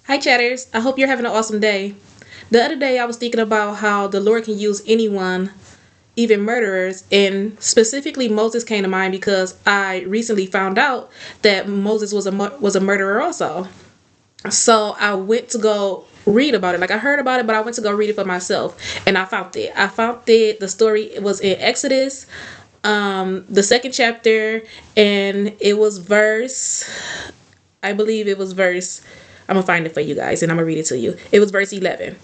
Hi, chatters. I hope you're having an awesome day. The other day, I was thinking about how the Lord can use anyone, even murderers, and specifically Moses came to mind because I recently found out that Moses was a murderer also. So I went to go read about it. Like I heard about it, but I went to go read it for myself, and I found it. I found it. The story was in Exodus, the second chapter, and it was verse. I believe it was verse. I'm gonna find it for you guys and I'm gonna read it to you. It was verse 11.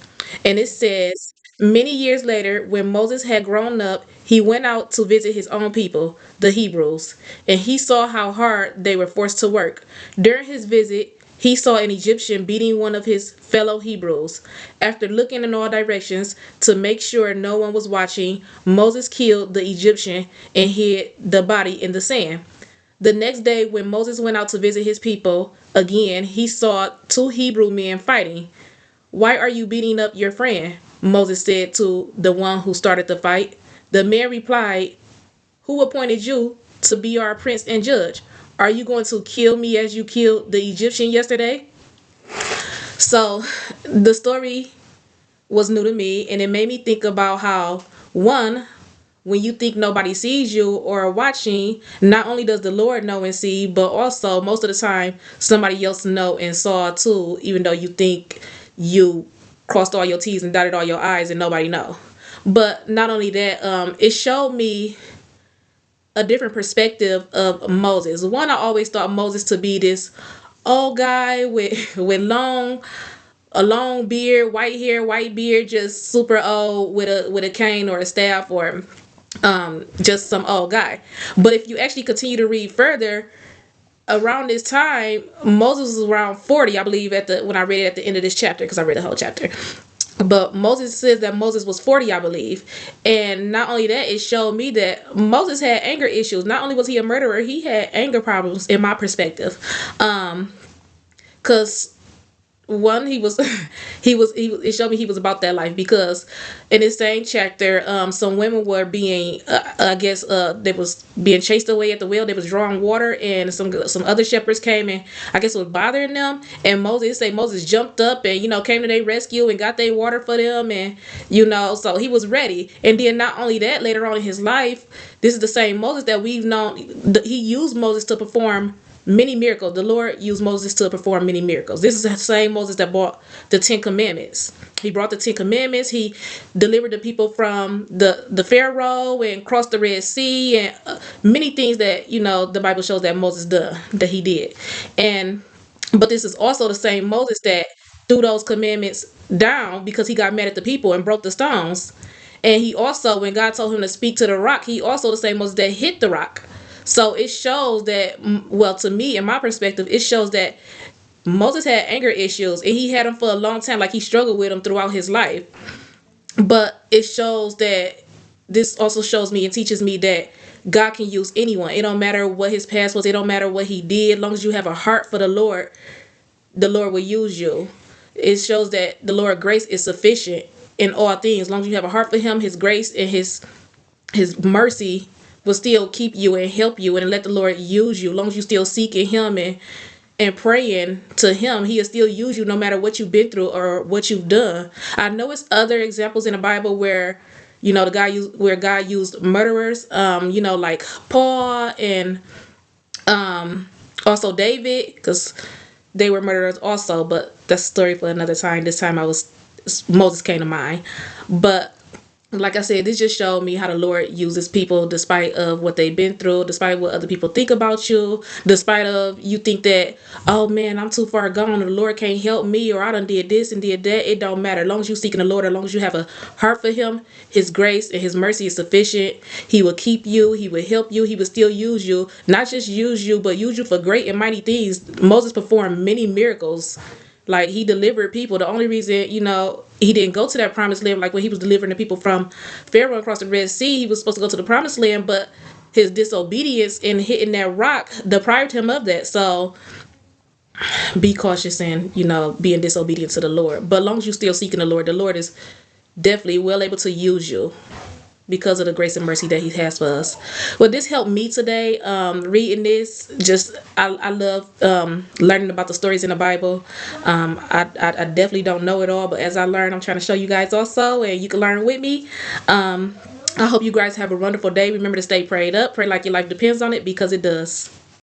And it says, many years later, when Moses had grown up, he went out to visit his own people, the Hebrews, and he saw how hard they were forced to work. During his visit, he saw an Egyptian beating one of his fellow Hebrews. After looking in all directions to make sure no one was watching, Moses killed the Egyptian and hid the body in the sand. The next day, when Moses went out to visit his people again, he saw two Hebrew men fighting. Why are you beating up your friend? Moses said to the one who started the fight. The man replied, who appointed you to be our prince and judge? Are you going to kill me as you killed the Egyptian yesterday? So the story was new to me and it made me think about how, one, when you think nobody sees you or watching, not only does the Lord know and see, but also most of the time somebody else know and saw too, even though you think you crossed all your T's and dotted all your I's and nobody know. But not only that, it showed me a different perspective of Moses. One, I always thought Moses to be this old guy with a long beard, white hair, white beard, just super old with a cane or a staff or just some old guy. But if you actually continue to read further, around this time, Moses was around 40, I believe, at the when I read it at the end of this chapter, because I read the whole chapter. But Moses says that Moses was 40, I believe. And not only that, it showed me that Moses had anger issues. Not only was he a murderer, he had anger problems in my perspective. Because one, it showed me he was about that life, because in this same chapter, some women were being I guess they was being chased away at the well. They was drawing water, and some other shepherds came and I guess was bothering them, and Moses jumped up and came to their rescue and got their water for them, and so he was ready. And then not only that, later on in his life, this is the same Moses that we've known. He used Moses to perform many miracles. The Lord used Moses to perform many miracles. This is the same Moses that brought the Ten Commandments. He brought the Ten Commandments. He delivered the people from the Pharaoh and crossed the Red Sea, and many things that the Bible shows that Moses done, that he did. And but this is also the same Moses that threw those commandments down because he got mad at the people and broke the stones. And he also, when God told him to speak to the rock, he also the same Moses that hit the rock. So it shows that, well, to me, in my perspective, it shows that Moses had anger issues and he had them for a long time. Like he struggled with them throughout his life. But it shows that this also shows me and teaches me that God can use anyone. It don't matter what his past was. It don't matter what he did. As long as you have a heart for the Lord will use you. It shows that the Lord grace is sufficient in all things. As long as you have a heart for him, his grace and his mercy will still keep you and help you and let the Lord use you. As long as you still seeking him and praying to him, he'll still use you no matter what you've been through or what you've done. I know it's other examples in the Bible where God used murderers, like Paul and also David, because they were murderers also, but that's a story for another time. This time Moses came to mind. But like I said, this just showed me how the Lord uses people despite of what they've been through, despite what other people think about you, despite of you think that, oh man, I'm too far gone, the Lord can't help me, or I done did this and did that. It don't matter. As long as you seeking the Lord, as long as you have a heart for him, his grace and his mercy is sufficient. He will keep you, he will help you, he will still use you. Not just use you, but use you for great and mighty things. Moses performed many miracles. Like he delivered people. The only reason, he didn't go to that promised land, like when he was delivering the people from Pharaoh across the Red Sea, he was supposed to go to the promised land, but his disobedience in hitting that rock deprived him of that. So be cautious in, being disobedient to the Lord. But as long as you still seeking the Lord is definitely well able to use you. because of the grace and mercy that He has for us. Well, this helped me today. Reading this, I love learning about the stories in the Bible. I definitely don't know it all, but as I learn, I'm trying to show you guys also, and you can learn with me. I hope you guys have a wonderful day. Remember to stay prayed up. Pray like your life depends on it, because it does.